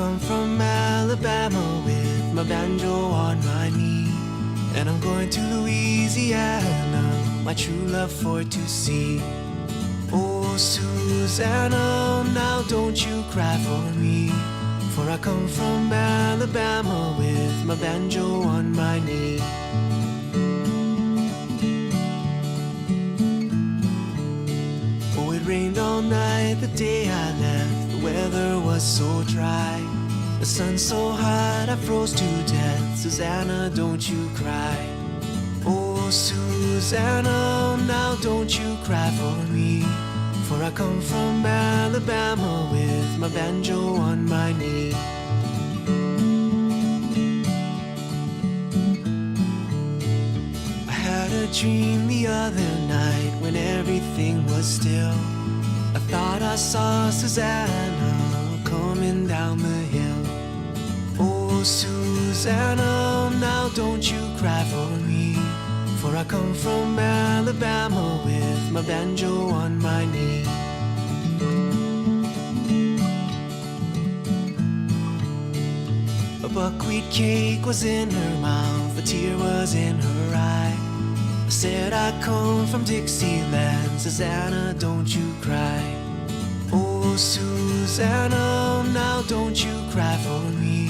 come from Alabama with my banjo on my knee. And I'm going to Louisiana, my true love for to see. Oh, Susanna, now don't you cry for me. For I come from Alabama with my banjo on my knee. Oh, it rained all night the day I left. The weather was so dry. The sun so hot I froze to death. Susanna, don't you cry. Oh, Susanna, now don't you cry for me. For I come from Alabama with my banjo on my knee. I had a dream the other night when everything was still. I thought I saw Susanna coming down the hill. Oh, Susanna, now don't you cry for me. For I come from Alabama with my banjo on my knee. A buckwheat cake was in her mouth, a tear was in her eye. I said I come from Dixieland, Susanna, don't you cry. Oh, Susanna, now don't you cry for me.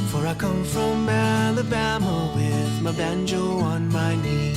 For I come from Alabama with my banjo on my knee.